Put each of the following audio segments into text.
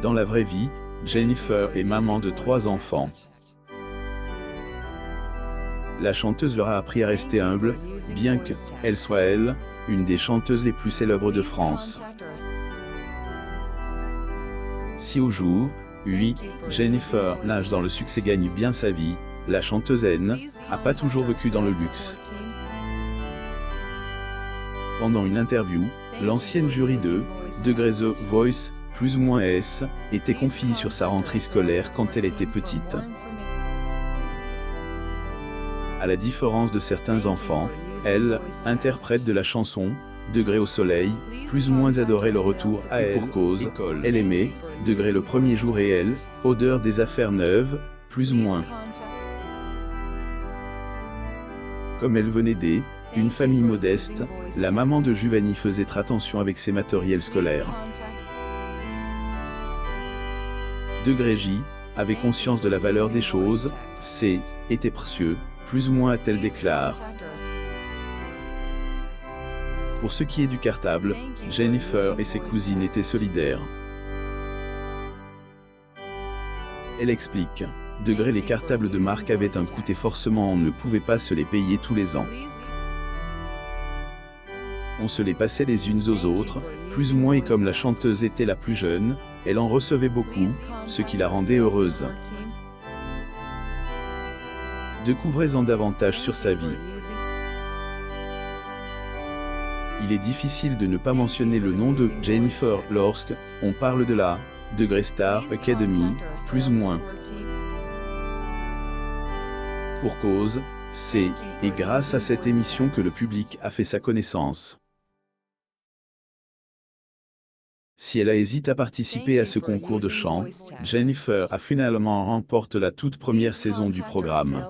Dans la vraie vie, Jennifer est maman de 3 enfants. La chanteuse leur a appris à rester humble, bien qu'elle soit une des chanteuses les plus célèbres de France. Si au jour, oui, Jennifer nage dans le succès, gagne bien sa vie, la chanteuse n'a pas toujours vécu dans le luxe. Pendant une interview, l'ancienne jury de The Voice, plus ou moins était confiée sur sa rentrée scolaire quand elle était petite. À la différence de certains enfants, elle interprète de la chanson Degré au soleil, plus ou moins adorait le retour à elle pour cause, elle aimait Degré le premier jour et elle, odeur des affaires neuves, plus ou moins. Comme elle venait une famille modeste, la maman de Giovanni faisait attention avec ses matériels scolaires. Degré J avait conscience de la valeur des choses, était précieux, plus ou moins a-t-elle déclaré. Pour ce qui est du cartable, Jennifer et ses cousines étaient solidaires. Elle explique. Degré les cartables de marque avaient un coût et forcément on ne pouvait pas se les payer tous les ans. On se les passait les unes aux autres, plus ou moins, et comme la chanteuse était la plus jeune, elle en recevait beaucoup, ce qui la rendait heureuse. Découvrez-en davantage sur sa vie. Il est difficile de ne pas mentionner le nom de Jennifer lorsque on parle de la Degré Star Academy, plus ou moins. Pour cause, c'est grâce à cette émission que le public a fait sa connaissance. Si elle a hésité à participer à ce concours de chant, Jennifer a finalement remporté la toute première saison du programme.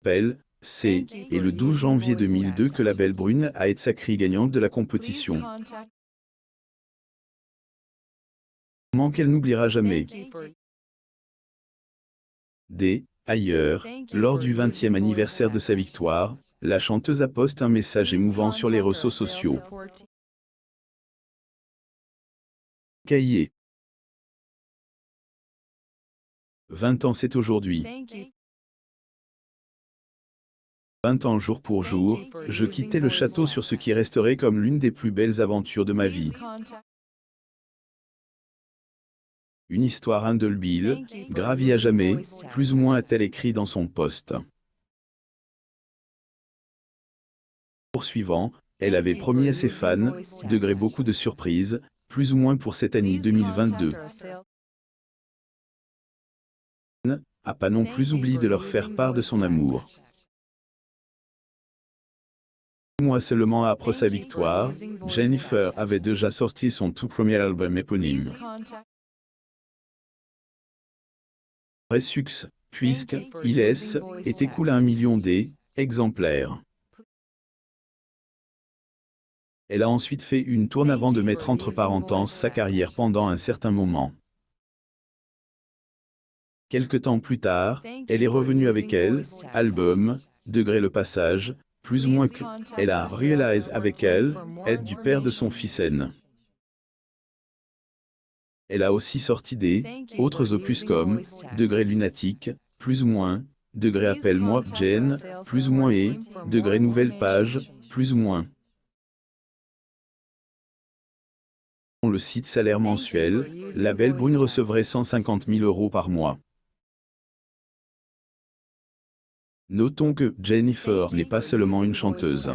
Et le 12 janvier 2002 que la Belle Brune a été sacrée gagnante de la compétition. Moment qu'elle n'oubliera jamais. Ailleurs, lors du 20e anniversaire de sa victoire, la chanteuse a posté un message émouvant sur les réseaux sociaux. Cahier. 20 ans c'est aujourd'hui. 20 ans jour pour jour, je quittais le château sur ce qui resterait comme l'une des plus belles aventures de ma vie. Une histoire indélébile, gravie à jamais, plus ou moins a-t-elle écrit dans son post. Poursuivant, elle avait promis à ses fans, degré beaucoup de surprises, plus ou moins pour cette année 2022. A pas non plus oublié de leur faire part de son amour. Un mois seulement après sa victoire, Jennifer avait déjà sorti son tout premier album éponyme. Vrai succès, puisqu'il est écoulé à 1 million d'exemplaires. Elle a ensuite fait une tournée avant de mettre entre parenthèses sa carrière pendant un certain moment. Quelque temps plus tard, elle est revenue avec album, Degré le passage, plus ou moins elle a réalisé avec aide du père de son fils N. Elle a aussi sorti autres opus comme Degré lunatique, plus ou moins, Degré appelle-moi Jen, plus ou moins et Degré nouvelle page, plus ou moins. Sur le site salaire mensuel, la Belle Brune recevrait 150 000 € par mois. Notons que Jennifer n'est pas seulement une chanteuse.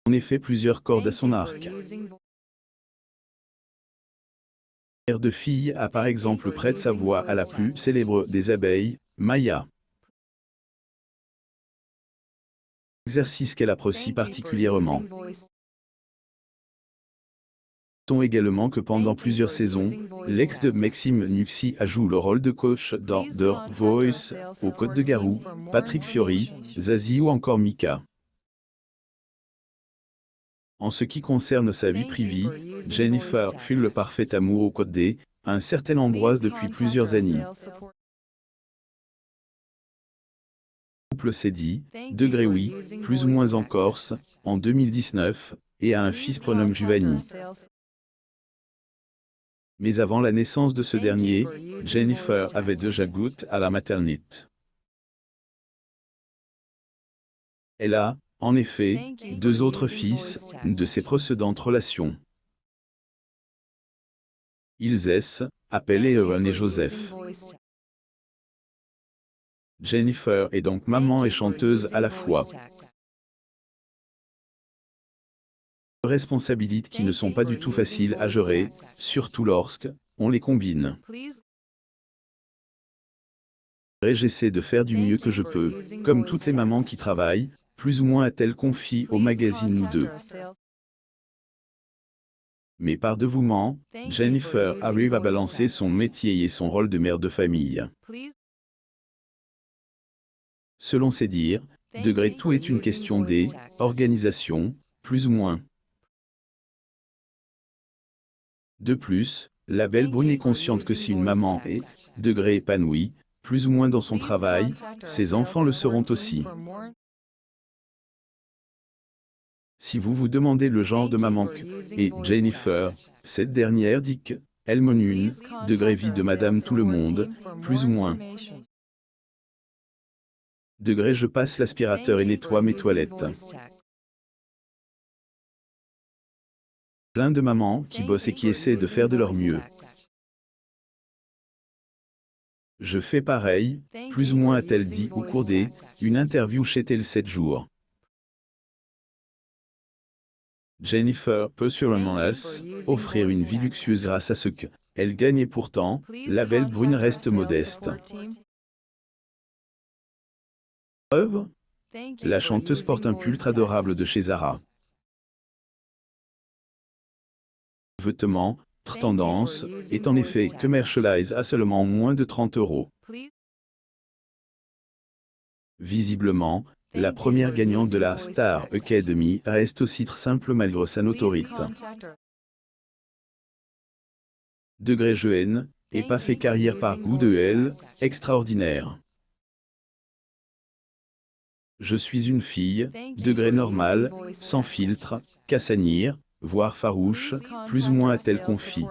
En effet, plusieurs cordes à son arc. Mère de fille a par exemple prêté sa voix à la plus célèbre des abeilles, Maya. Exercice qu'elle apprécie particulièrement. Notons également que pendant plusieurs saisons, l'ex de Maxime Nuxi a joué le rôle de coach dans The Voice, aux Côtes de Garou, Patrick Fiori, Zazie ou encore Mika. En ce qui concerne sa vie privée, Jennifer fut le parfait amour aux côtés un certain Ambroise depuis plusieurs années. Le couple s'est dit, degré oui, plus ou moins en Corse, en 2019, et a un fils prénommé Giovanni. Mais avant la naissance de ce dernier, Jennifer avait déjà goûté à la maternité. Elle a, en effet, 2 autres fils de ses précédentes relations. Ils appelés Aaron et Joseph. Jennifer est donc maman et chanteuse à la fois. Responsabilités qui ne sont pas du tout faciles à gérer, surtout lorsque on les combine. J'essaie de faire du mieux que je peux, comme toutes les mamans qui travaillent, plus ou moins a-t-elle confié au magazine Nous Deux. Mais par dévouement, Jennifer arrive à balancer son métier et son rôle de mère de famille. Selon ses dires, tout est une question d'organisation, plus ou moins. De plus, la belle brune est consciente que si une maman est épanouie, plus ou moins dans son travail, ses enfants le seront aussi. Si vous vous demandez le genre de maman est Jennifer, cette dernière dit qu'elle mène une vie de Madame Tout-le-Monde, plus ou moins. Je passe l'aspirateur et nettoie mes toilettes. Plein de mamans qui bossent et qui essaient de faire de leur mieux. Je fais pareil, plus ou moins a-t-elle dit au cours d'une interview chez Tel 7 jours. Jennifer peut sûrement offrir une vie luxueuse grâce à ce qu'elle gagne et pourtant, la belle brune reste modeste. Preuve, la chanteuse porte un pull adorable de chez Zara. Vêtements, tendance, est en effet commercialisé à seulement moins de 30 €. Visiblement, la première gagnante de la Star Academy reste aussi simple malgré sa notoriété. Jeune, et pas fait carrière par goût de elle, extraordinaire. Je suis une fille, normale, sans filtre, cassanire, voire farouche, plus ou moins a-t-elle confié.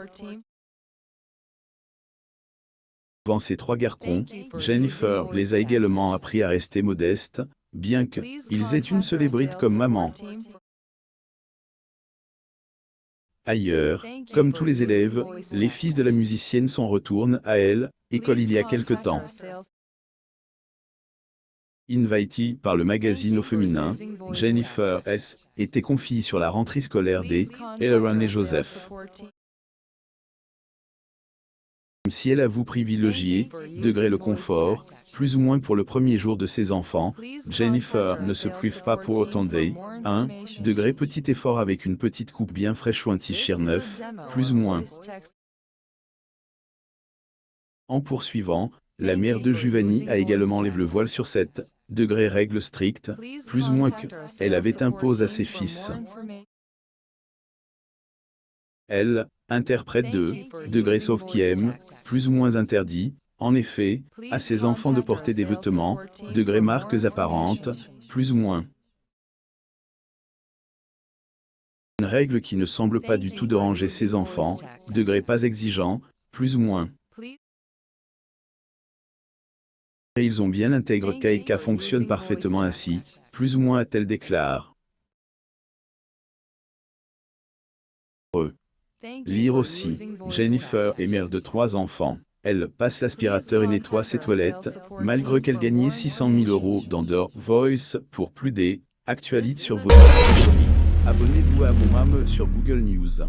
Devant ces 3 garçons, Jennifer les a également appris à rester modestes, bien qu'ils aient une célébrité comme maman. Ailleurs, comme tous les élèves, les fils de la musicienne s'en retournent à elle, école il y a quelque temps. Invitée par le magazine au féminin, Jennifer était confiée sur la rentrée scolaire Aaron et Joseph. Même si elle avoue privilégier le confort, plus ou moins pour le premier jour de ses enfants, Jennifer ne se prive pas pour autant petit effort avec une petite coupe bien fraîche ou un t-shirt neuf, plus ou moins. En poursuivant, la mère de Giovanni a également levé le voile sur cette règle stricte, plus ou moins qu'elle avait imposé à ses fils. Elle interprète sauf qui aime, plus ou moins interdit, en effet, à ses enfants de porter des vêtements, marques apparentes, plus ou moins. Une règle qui ne semble pas du tout déranger ses enfants, pas exigeant, plus ou moins. Et ils ont bien intégré qu'Aika fonctionne parfaitement ainsi, plus ou moins a-t-elle déclaré. Lire aussi, Jennifer est mère de 3 enfants. Elle passe l'aspirateur et nettoie ses toilettes, malgré qu'elle gagnait 600 000 € dans The Voice. Pour plus d'actualités sur vos abonnez-vous à mon sur Google News.